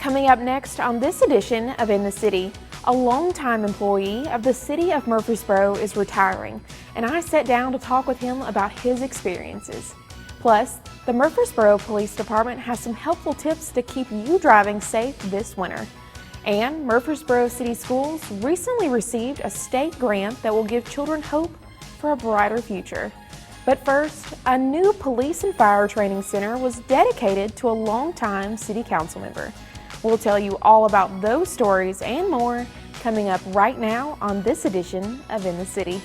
Coming up next on this edition of In the City, a longtime employee of the city of Murfreesboro is retiring, and I sat down to talk with him about his experiences. Plus, the Murfreesboro Police Department has some helpful tips to keep you driving safe this winter. And Murfreesboro City Schools recently received a state grant that will give children hope for a brighter future. But first, a new police and fire training center was dedicated to a longtime city council member. We'll tell you all about those stories and more coming up right now on this edition of In the City.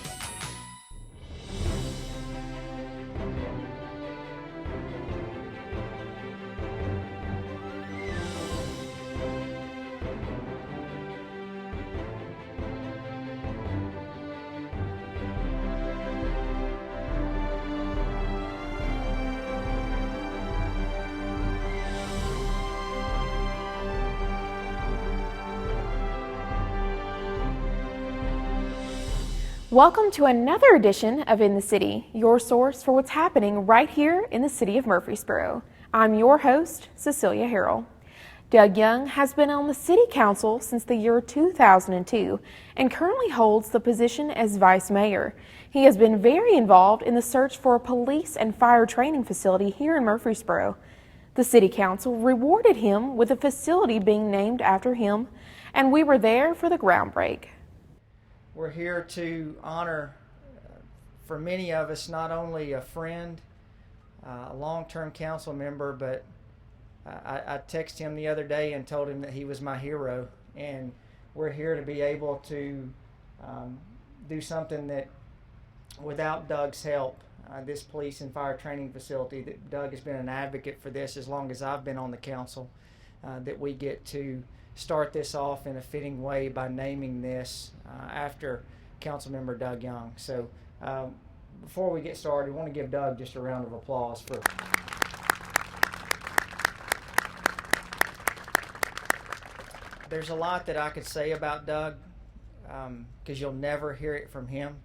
Welcome to another edition of In the City, your source for what's happening right here in the city of Murfreesboro. I'm your host, Cecilia Herrell. Doug Young has been on the city council since the year 2002 and currently holds the position as vice mayor. He has been very involved in the search for a police and fire training facility here in Murfreesboro. The city council rewarded him with a facility being named after him, and we were there for the groundbreak. We're here to honor, for many of us, not only a friend, a long-term council member, but I texted him the other day and told him that he was my hero. And we're here to be able to do something that, without Doug's help, this police and fire training facility, that Doug has been an advocate for this as long as I've been on the council, that we get to start this off in a fitting way by naming this after Councilmember Doug Young. So before we get started, I want to give Doug just a round of applause for. There's a lot that I could say about Doug because you'll never hear it from him.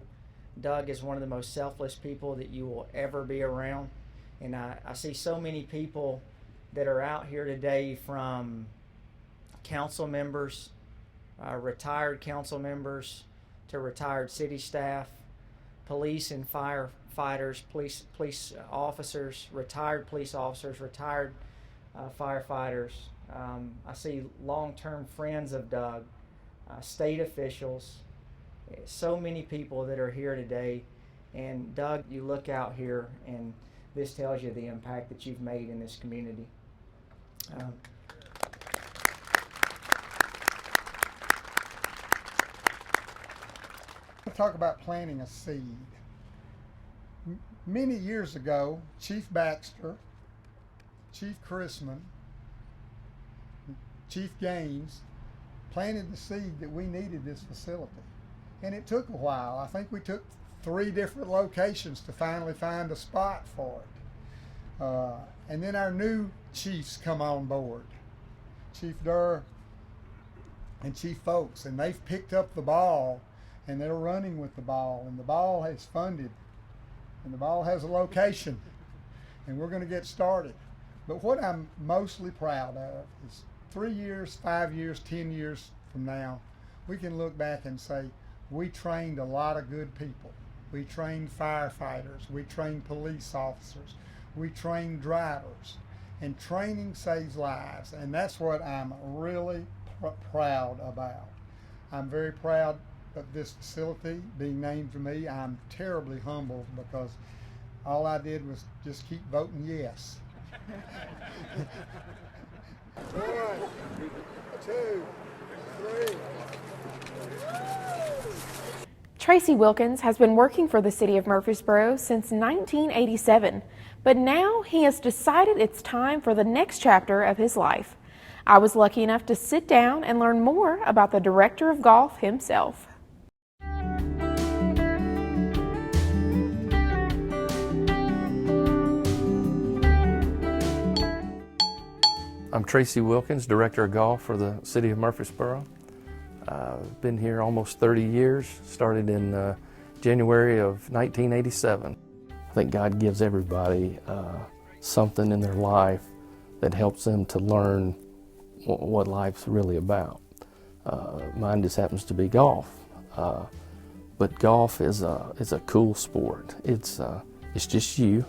Doug is one of the most selfless people that you will ever be around. And I see so many people that are out here today, from council members, retired council members, to retired city staff, police and firefighters, police officers, retired police officers, retired firefighters. I see long-term friends of Doug, state officials, so many people that are here today. And Doug, you look out here and this tells you the impact that you've made in this community. Talk about planting a seed. Many years ago, Chief Baxter, Chief Chrisman, Chief Gaines planted the seed that we needed this facility. And it took a while. I think we took 3 different locations to finally find a spot for it. And then our new chiefs come on board, Chief Durr and Chief Folks, and they've picked up the ball and they're running with the ball, and the ball has funded, and the ball has a location, and we're going to get started. But what I'm mostly proud of is 3 years, 5 years, 10 years from now, we can look back and say, we trained a lot of good people. We trained firefighters, we trained police officers, we trained drivers, and training saves lives, and that's what I'm really proud about. I'm very proud of this facility being named for me. I'm terribly humbled because all I did was just keep voting yes. 1, 2, 3. Tracey Wilkins has been working for the city of Murfreesboro since 1987, but now he has decided it's time for the next chapter of his life. I was lucky enough to sit down and learn more about the director of golf himself. I'm Tracey Wilkins, Director of Golf for the City of Murfreesboro. I've been here almost 30 years, started in January of 1987. I think God gives everybody something in their life that helps them to learn what life's really about. Mine just happens to be golf. But golf is a cool sport. It's just you.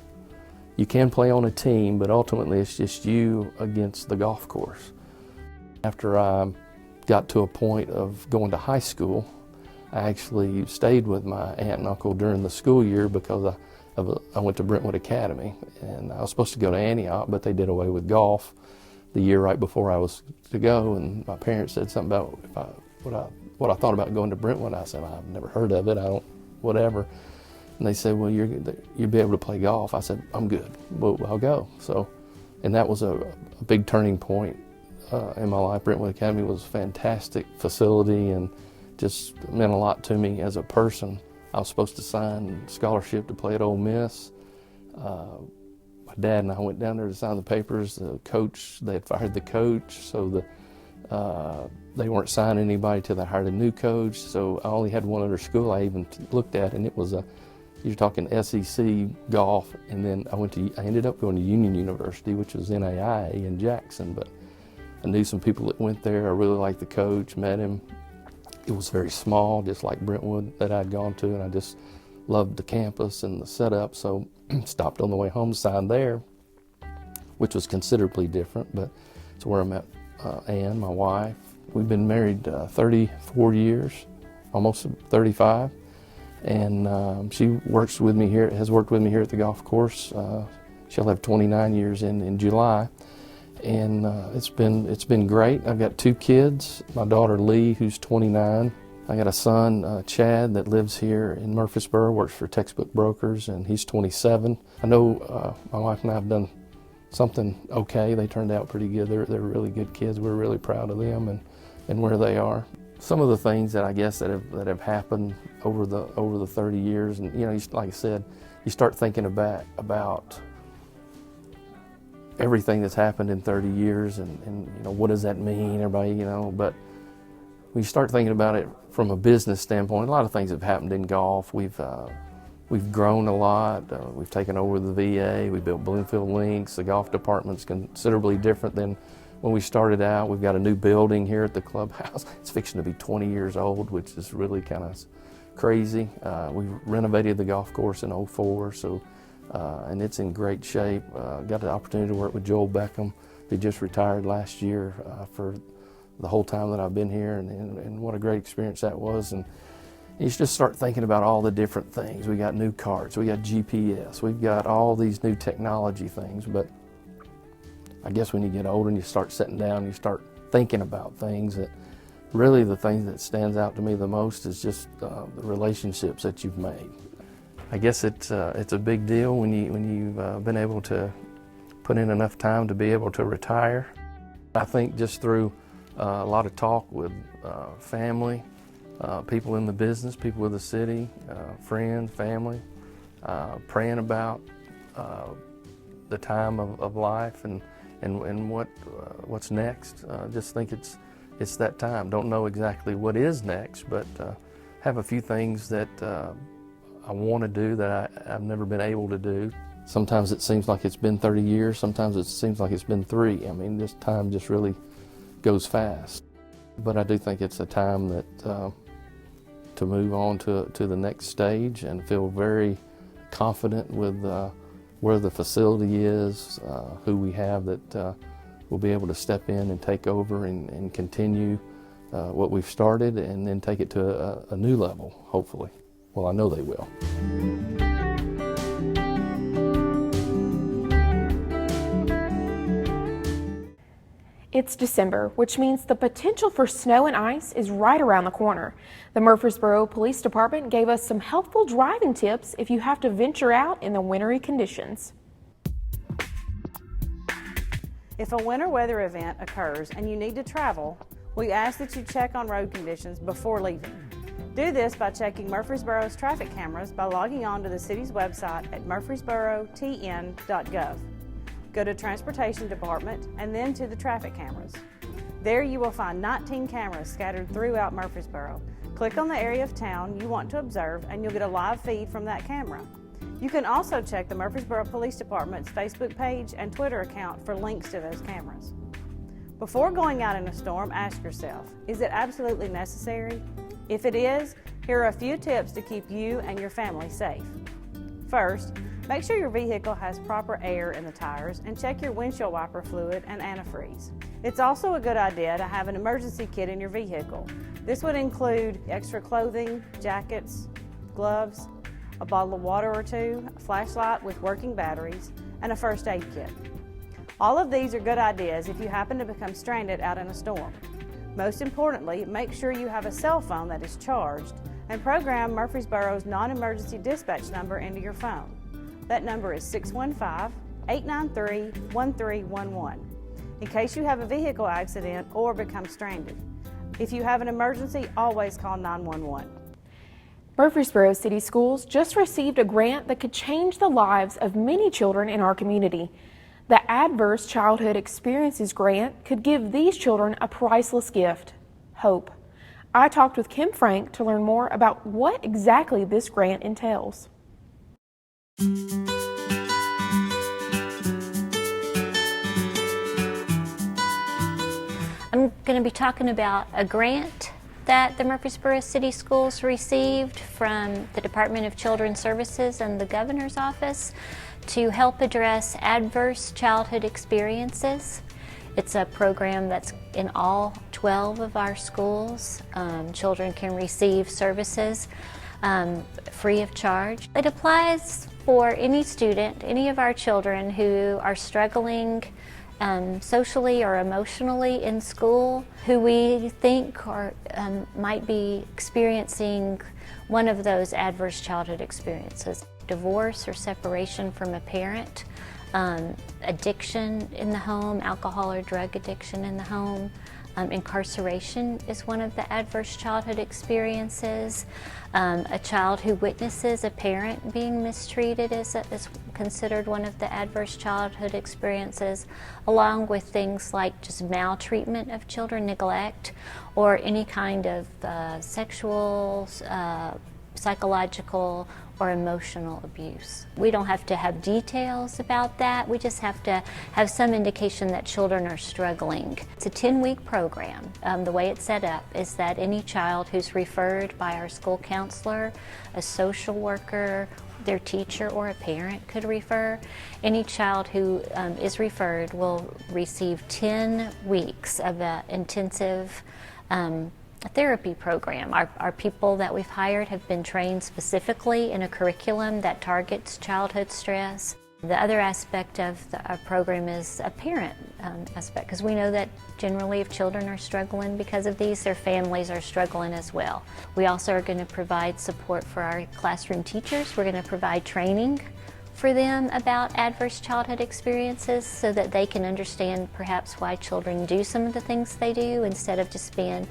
You can play on a team, but ultimately it's just you against the golf course. After I got to a point of going to high school, I actually stayed with my aunt and uncle during the school year because I went to Brentwood Academy, and I was supposed to go to Antioch, but they did away with golf the year right before I was to go, and my parents said something about what I thought about going to Brentwood. I said, I've never heard of it, whatever. And they said, well, you'll be able to play golf. I said, I'm good, well, I'll go. So, and that was a big turning point in my life. Brentwood Academy was a fantastic facility and just meant a lot to me as a person. I was supposed to sign scholarship to play at Ole Miss. My dad and I went down there to sign the papers. The coach, they had fired the coach, so they weren't signing anybody till they hired a new coach. So I only had one other school I even looked at, and it was you're talking SEC golf. And then I ended up going to Union University, which was NAIA in Jackson. But I knew some people that went there. I really liked the coach, met him. It was very small, just like Brentwood that I'd gone to, and I just loved the campus and the setup. So stopped on the way home, signed there, which was considerably different, but it's where I met Ann, my wife. We've been married 34 years, almost 35, and she has worked with me here at the golf course. She'll have 29 years in July, and it's been great. I've got 2 kids, my daughter Lee, who's 29. I got a son, Chad, that lives here in Murfreesboro, works for Textbook Brokers, and he's 27. I know my wife and I have done something okay. They turned out pretty good. They're really good kids. We're really proud of them and where they are. Some of the things that I guess that have happened over the 30 years, and like I said, you start thinking about everything that's happened in 30 years, and what does that mean? Everybody, but when you start thinking about it from a business standpoint, a lot of things have happened in golf. We've grown a lot. We've taken over the VA. We built Bloomfield Links. The golf department's considerably different than when we started out. We've got a new building here at the clubhouse. It's fixing to be 20 years old, which is really kind of crazy. We renovated the golf course in '04, so and it's in great shape. Got the opportunity to work with Joel Beckham, who just retired last year, for the whole time that I've been here, and what a great experience that was. And you just start thinking about all the different things. We got new carts, we got GPS, we've got all these new technology things, but I guess when you get older and you start sitting down, you start thinking about things, that really the thing that stands out to me the most is just the relationships that you've made. I guess it's a big deal when you've been able to put in enough time to be able to retire. I think just through a lot of talk with family, people in the business, people with the city, friends, family, praying about the time of life and what's next. Just think it's that time. Don't know exactly what is next, but have a few things that I want to do that I've never been able to do. Sometimes it seems like it's been 30 years. Sometimes it seems like it's been 3. I mean, this time just really goes fast. But I do think it's a time that to move on to the next stage and feel very confident with where the facility is, who we have that will be able to step in and take over and continue what we've started, and then take it to a new level, hopefully. Well, I know they will. It's December, which means the potential for snow and ice is right around the corner. The Murfreesboro Police Department gave us some helpful driving tips if you have to venture out in the wintry conditions. If a winter weather event occurs and you need to travel, we ask that you check on road conditions before leaving. Do this by checking Murfreesboro's traffic cameras by logging on to the city's website at murfreesborotn.gov. Go to Transportation Department and then to the traffic cameras. There you will find 19 cameras scattered throughout Murfreesboro. Click on the area of town you want to observe and you'll get a live feed from that camera. You can also check the Murfreesboro Police Department's Facebook page and Twitter account for links to those cameras. Before going out in a storm, ask yourself, is it absolutely necessary? If it is, here are a few tips to keep you and your family safe. First, make sure your vehicle has proper air in the tires and check your windshield wiper fluid and antifreeze. It's also a good idea to have an emergency kit in your vehicle. This would include extra clothing, jackets, gloves, a bottle of water or two, a flashlight with working batteries, and a first aid kit. All of these are good ideas if you happen to become stranded out in a storm. Most importantly, make sure you have a cell phone that is charged and program Murfreesboro's non-emergency dispatch number into your phone. That number is 615-893-1311 in case you have a vehicle accident or become stranded. If you have an emergency, always call 911. Murfreesboro City Schools just received a grant that could change the lives of many children in our community. The Adverse Childhood Experiences Grant could give these children a priceless gift: hope. I talked with Kim Frank to learn more about what exactly this grant entails. I'm going to be talking about a grant that the Murfreesboro City Schools received from the Department of Children's Services and the Governor's Office to help address adverse childhood experiences. It's a program that's in all 12 of our schools. Children can receive services free of charge. It applies for any student, any of our children who are struggling socially or emotionally in school, who we think might be experiencing one of those adverse childhood experiences. Divorce or separation from a parent, addiction in the home, alcohol or drug addiction in the home. Incarceration is one of the adverse childhood experiences. A child who witnesses a parent being mistreated is considered one of the adverse childhood experiences, along with things like just maltreatment of children, neglect, or any kind of sexual, psychological, or emotional abuse. We don't have to have details about that. We just have to have some indication that children are struggling. It's a 10-week program. The way it's set up is that any child who's referred by our school counselor, a social worker, their teacher, or a parent could refer. Any child who is referred will receive 10 weeks of an intensive a therapy program. Our people that we've hired have been trained specifically in a curriculum that targets childhood stress. The other aspect of our program is a parent aspect, because we know that generally if children are struggling because of these, their families are struggling as well. We also are going to provide support for our classroom teachers. We're going to provide training for them about adverse childhood experiences so that they can understand perhaps why children do some of the things they do, instead of just being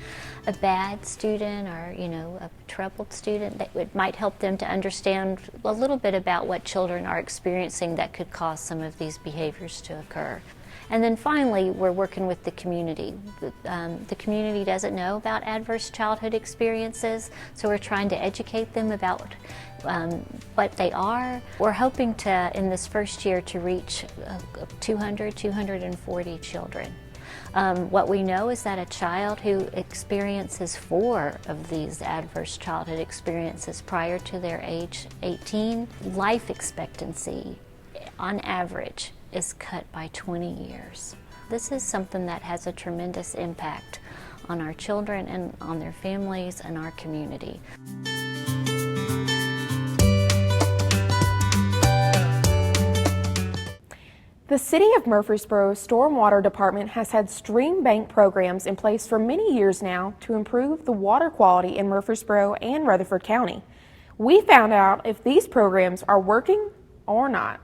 a bad student or, a troubled student. It might help them to understand a little bit about what children are experiencing that could cause some of these behaviors to occur. And then finally, we're working with the community. The community doesn't know about adverse childhood experiences, so we're trying to educate them about what they are. We're hoping to, in this first year, to reach 240 children. What we know is that a child who experiences 4 of these adverse childhood experiences prior to their age 18, life expectancy, on average, is cut by 20 years. This is something that has a tremendous impact on our children and on their families and our community. The City of Murfreesboro Stormwater Department has had stream bank programs in place for many years now to improve the water quality in Murfreesboro and Rutherford County. We found out if these programs are working or not.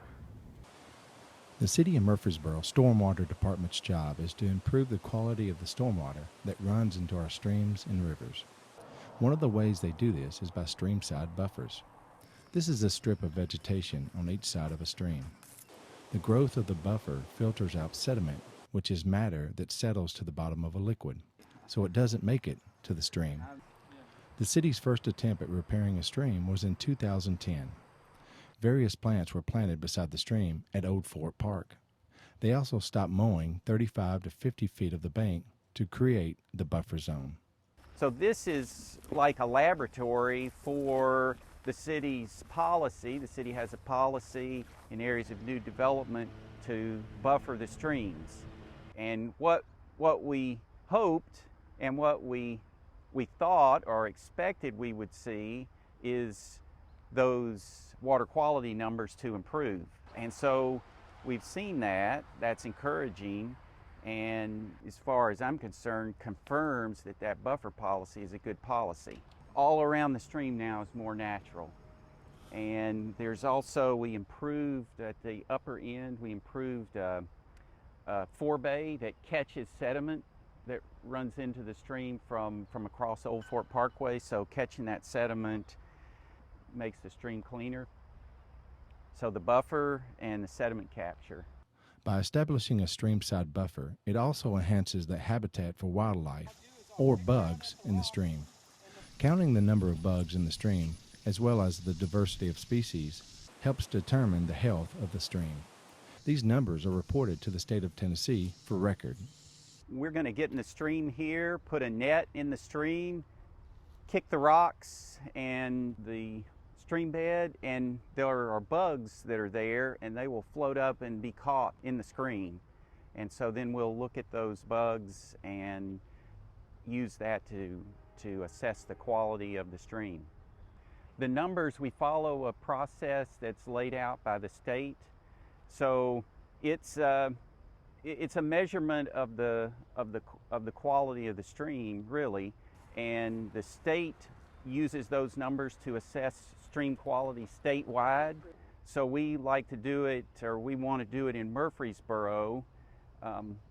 The City of Murfreesboro Stormwater Department's job is to improve the quality of the stormwater that runs into our streams and rivers. One of the ways they do this is by streamside buffers. This is a strip of vegetation on each side of a stream. The growth of the buffer filters out sediment, which is matter that settles to the bottom of a liquid, so it doesn't make it to the stream. The city's first attempt at repairing a stream was in 2010. Various plants were planted beside the stream at Old Fort Park. They also stopped mowing 35 to 50 feet of the bank to create the buffer zone. So this is like a laboratory for the city's policy. The city has a policy in areas of new development to buffer the streams. And what we hoped and what we thought or expected we would see is those water quality numbers to improve. And so we've seen that. That's encouraging, and as far as I'm concerned, confirms that that buffer policy is a good policy. All around the stream now is more natural. And there's also, we improved at the upper end, we improved a forebay that catches sediment that runs into the stream from across Old Fort Parkway. So catching that sediment makes the stream cleaner. So the buffer and the sediment capture. By establishing a streamside buffer, it also enhances the habitat for wildlife, or bugs, in the stream. Counting the number of bugs in the stream, as well as the diversity of species, helps determine the health of the stream. These numbers are reported to the state of Tennessee for record. We're going to get in the stream here, put a net in the stream, kick the rocks and the stream bed, and there are bugs that are there, and they will float up and be caught in the screen. And so then we'll look at those bugs and use that to assess the quality of the stream. The numbers, we follow a process that's laid out by the state. So it's a measurement of the quality of the stream, really, and the state uses those numbers to assess stream quality statewide. So we like to do it, or we want to do it in Murfreesboro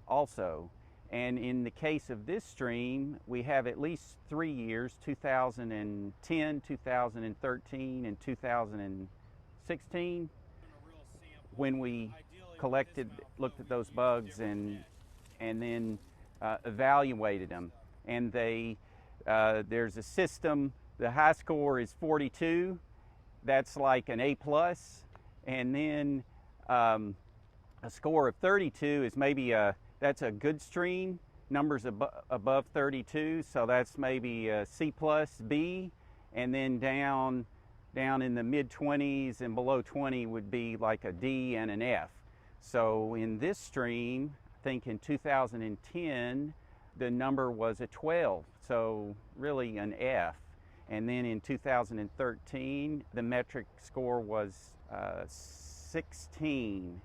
also. And in the case of this stream, we have at least 3 years, 2010, 2013, and 2016, when we looked at those bugs and then evaluated them. And there's a system. The high score is 42. That's like an A+. And then a score of 32 is maybe that's a good stream. Numbers above 32, so that's maybe a C+, B. And then down in the mid-20s and below 20 would be like a D and an F. So in this stream, I think in 2010, the number was a 12, so really an F. And then in 2013, the metric score was 16,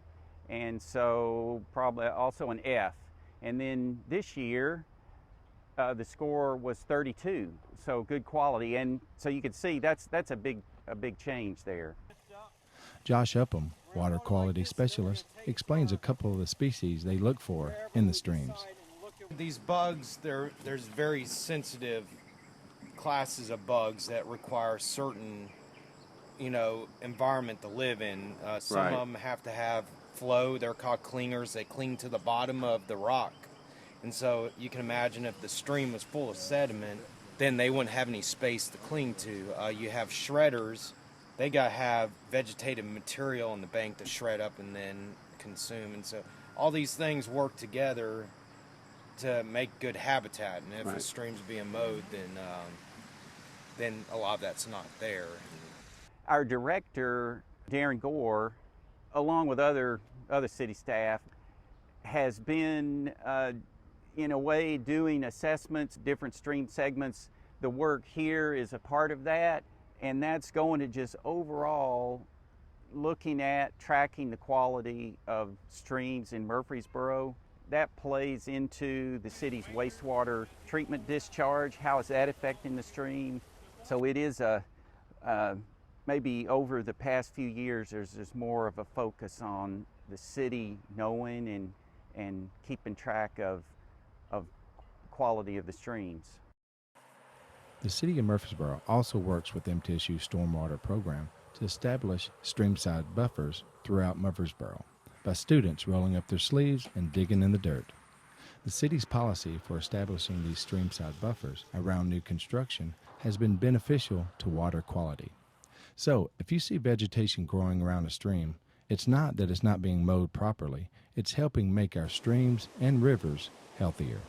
and so probably also an F. And then this year, the score was 32, so good quality. And so you can see that's a big change there. Josh Upham, water quality specialist, explains a couple of the species they look for in the streams. These bugs, there's very sensitive classes of bugs that require certain, environment to live in. Some of them have to have flow. They're called clingers. They cling to the bottom of the rock. And so you can imagine if the stream was full of sediment, then they wouldn't have any space to cling to. You have shredders. They got to have vegetative material in the bank to shred up and then consume. And so all these things work together to make good habitat. And if the stream's being mowed, then a lot of that's not there. Our director, Darren Gore, along with other city staff, has been, in a way, doing assessments, different stream segments. The work here is a part of that, and that's going to just overall looking at tracking the quality of streams in Murfreesboro. That plays into the city's wastewater treatment discharge. How is that affecting the stream? So it is maybe over the past few years, there's more of a focus on the city knowing and keeping track of quality of the streams. The City of Murfreesboro also works with them to issue stormwater program to establish streamside buffers throughout Murfreesboro by students rolling up their sleeves and digging in the dirt. The city's policy for establishing these streamside buffers around new construction has been beneficial to water quality. So, if you see vegetation growing around a stream, It's not that it's not being mowed properly, it's helping make our streams and rivers healthier.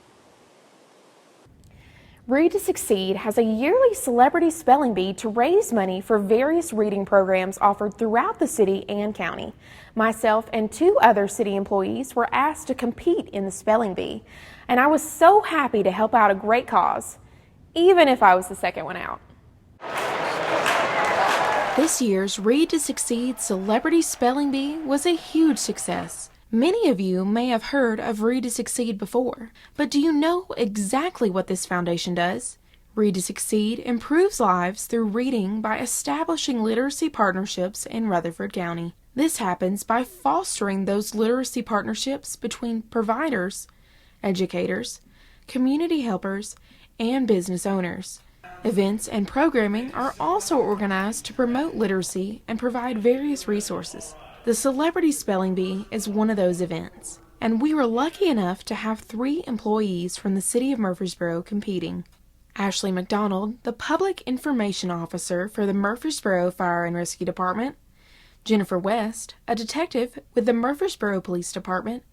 Read to Succeed has a yearly celebrity spelling bee to raise money for various reading programs offered throughout the city and county. Myself and 2 other city employees were asked to compete in the spelling bee, and I was so happy to help out a great cause, even if I was the second one out. This year's Read to Succeed Celebrity Spelling Bee was a huge success. Many of you may have heard of Read to Succeed before, but do you know exactly what this foundation does? Read to Succeed improves lives through reading by establishing literacy partnerships in Rutherford County. This happens by fostering those literacy partnerships between providers, educators, community helpers, and business owners. Events and programming are also organized to promote literacy and provide various resources. The Celebrity Spelling Bee is one of those events, and we were lucky enough to have 3 employees from the City of Murfreesboro competing. Ashley McDonald, the Public Information Officer for the Murfreesboro Fire and Rescue Department, Jennifer West, a detective with the Murfreesboro Police Department,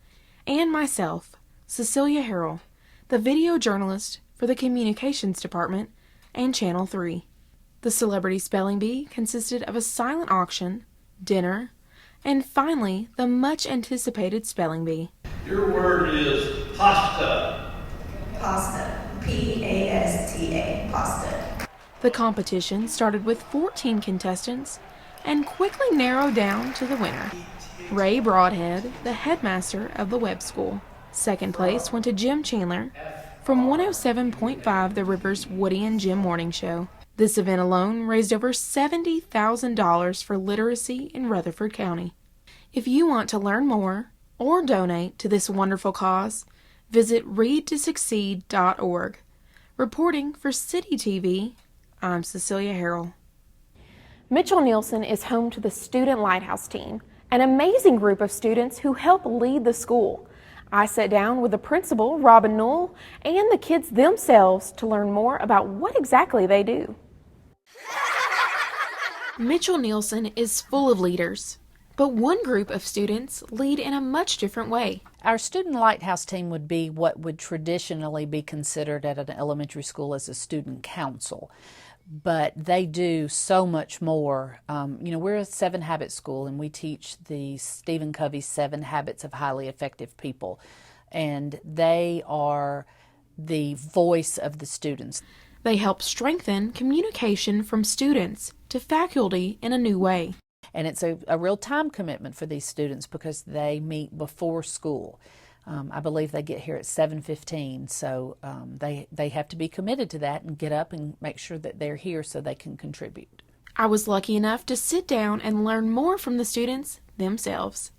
and myself, Cecilia Herrell, the video journalist for the Communications Department and Channel 3. The Celebrity Spelling Bee consisted of a silent auction, dinner, and finally, the much-anticipated spelling bee. Your word is pasta. Pasta. P-A-S-T-A. Pasta. The competition started with 14 contestants and quickly narrowed down to the winner, Ray Broadhead, the headmaster of the Webb School. Second place went to Jim Chandler from 107.5 The River's Woody and Jim Morning Show. This event alone raised over $70,000 for literacy in Rutherford County. If you want to learn more or donate to this wonderful cause, visit readtosucceed.org. Reporting for CityTV, I'm Cecilia Herrell. Mitchell Nielsen is home to the Student Lighthouse team, an amazing group of students who help lead the school. I sat down with the principal, Robin Newell, and the kids themselves to learn more about what exactly they do. Mitchell Nielsen is full of leaders, but one group of students lead in a much different way. Our Student Lighthouse team would be what would traditionally be considered at an elementary school as a student council, but they do so much more. We're a 7-habit school, and we teach the Stephen Covey's 7 Habits of Highly Effective People, and they are the voice of the students. They help strengthen communication from students to faculty in a new way. And it's a real time commitment for these students because they meet before school. I believe they get here at 7:15, so they have to be committed to that and get up and make sure that they're here so they can contribute. I was lucky enough to sit down and learn more from the students themselves.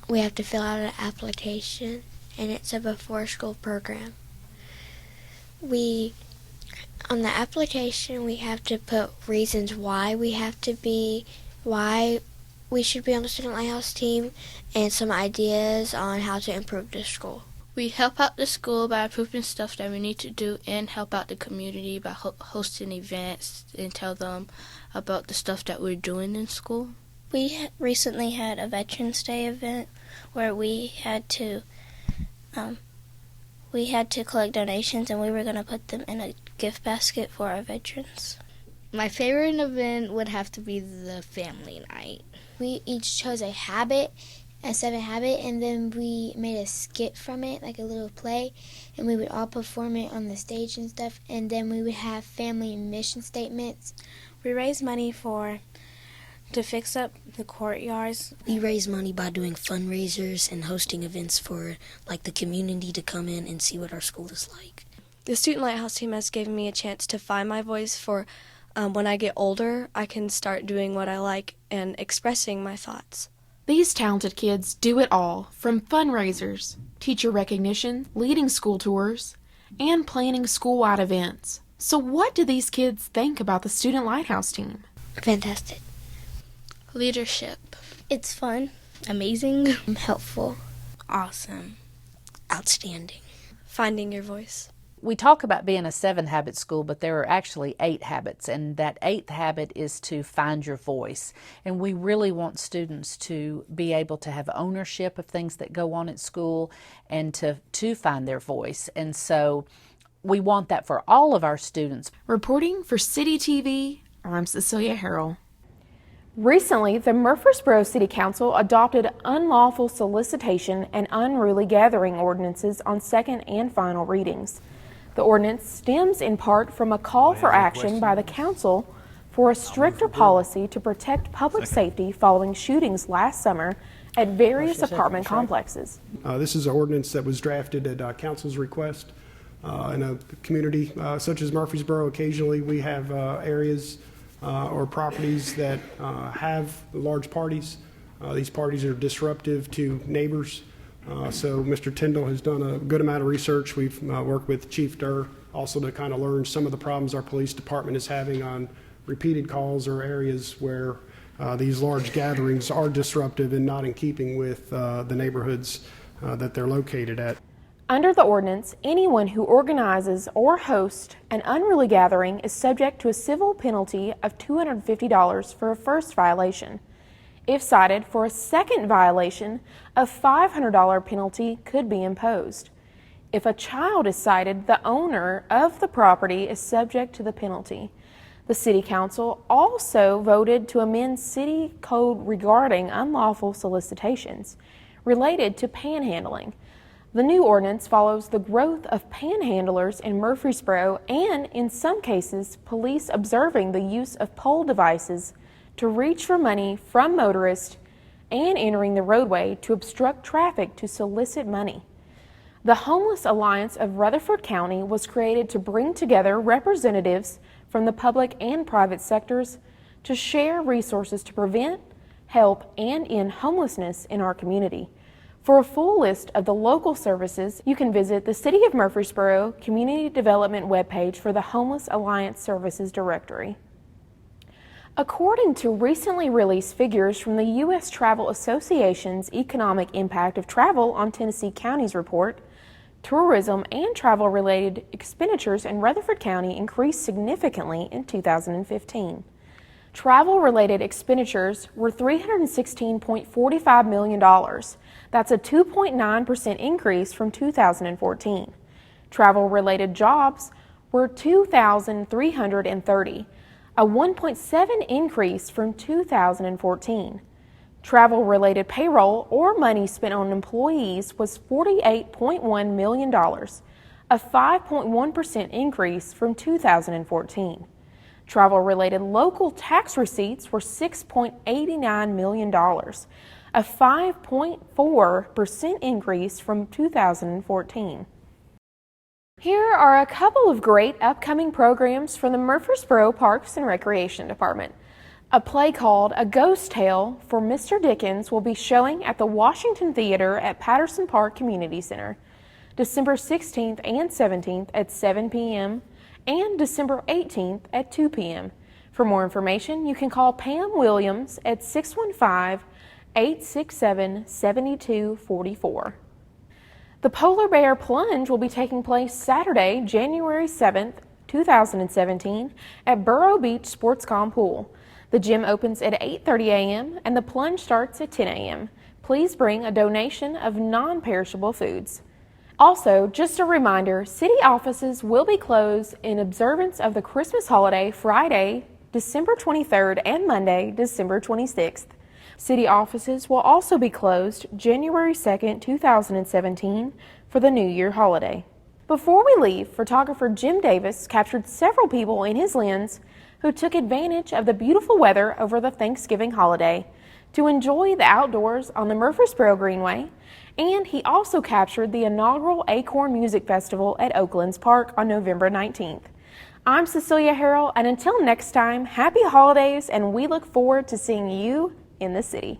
We have to fill out an application, and it's a before school program. On the application, we have to put reasons why we should be on the Student Lighthouse team, and some ideas on how to improve the school. We help out the school by approving stuff that we need to do and help out the community by hosting events and tell them about the stuff that we're doing in school. We recently had a Veterans Day event where we had to collect donations, and we were going to put them in a gift basket for our veterans. My favorite event would have to be the family night. We each chose a 7 habit, and then we made a skit from it, like a little play, and we would all perform it on the stage and stuff, and then we would have family mission statements. We raised money to fix up the courtyards. We raise money by doing fundraisers and hosting events for the community to come in and see what our school is like. The Student Lighthouse team has given me a chance to find my voice for when I get older, I can start doing what I like and expressing my thoughts. These talented kids do it all, from fundraisers, teacher recognition, leading school tours, and planning school-wide events. So what do these kids think about the Student Lighthouse team? Fantastic. Leadership. It's fun. Amazing. Helpful. Awesome. Outstanding. Finding your voice. We talk about being a 7-habit school, but there are actually 8 habits, and that 8th habit is to find your voice. And we really want students to be able to have ownership of things that go on at school and to find their voice. And so we want that for all of our students. Reporting for CityTV, I'm Cecilia Herrell. Recently, the Murfreesboro City Council adopted unlawful solicitation and unruly gathering ordinances on second and final readings. The ordinance stems in part from a call for action by the council for a stricter policy to protect public safety following shootings last summer at various apartment complexes. This is an ordinance that was drafted at council's request. In a community such as Murfreesboro, occasionally we have areas or properties that have large parties. These parties are disruptive to neighbors. So Mr. Tyndall has done a good amount of research. We've worked with Chief Durr also to kind of learn some of the problems our police department is having on repeated calls or areas where these large gatherings are disruptive and not in keeping with the neighborhoods that they're located at. Under the ordinance, anyone who organizes or hosts an unruly gathering is subject to a civil penalty of $250 for a first violation. If cited for a second violation, a $500 penalty could be imposed. If a child is cited, the owner of the property is subject to the penalty. The City Council also voted to amend City Code regarding unlawful solicitations related to panhandling. The new ordinance follows the growth of panhandlers in Murfreesboro and, in some cases, police observing the use of poll devices to reach for money from motorists and entering the roadway to obstruct traffic to solicit money. The Homeless Alliance of Rutherford County was created to bring together representatives from the public and private sectors to share resources to prevent, help, and end homelessness in our community. For a full list of the local services, you can visit the City of Murfreesboro Community Development webpage for the Homeless Alliance Services Directory. According to recently released figures from the U.S. Travel Association's Economic Impact of Travel on Tennessee Counties report, tourism and travel-related expenditures in Rutherford County increased significantly in 2015. Travel-related expenditures were $316.45 million. That's a 2.9% increase from 2014. Travel-related jobs were 2,330, a 1.7% increase from 2014. Travel-related payroll or money spent on employees was $48.1 million, a 5.1% increase from 2014. Travel-related local tax receipts were $6.89 million, a 5.4% increase from 2014. Here are a couple of great upcoming programs from the Murfreesboro Parks and Recreation Department. A play called A Ghost Tale for Mr. Dickens will be showing at the Washington Theater at Patterson Park Community Center, December 16th and 17th at 7 p.m. and December 18th at 2 p.m. For more information, you can call Pam Williams at 615-867-7244. The Polar Bear Plunge will be taking place Saturday, January 7th, 2017 at Burrow Beach Sportscom Pool. The gym opens at 8:30 a.m. and the plunge starts at 10 a.m. Please bring a donation of non-perishable foods. Also, just a reminder, city offices will be closed in observance of the Christmas holiday Friday, December 23rd and Monday, December 26th. City offices will also be closed January 2nd, 2017 for the New Year holiday. Before we leave, photographer Jim Davis captured several people in his lens who took advantage of the beautiful weather over the Thanksgiving holiday to enjoy the outdoors on the Murfreesboro Greenway, and he also captured the inaugural Acorn Music Festival at Oaklands Park on November 19th. I'm Cecilia Herrell, and until next time, happy holidays, and we look forward to seeing you in the city.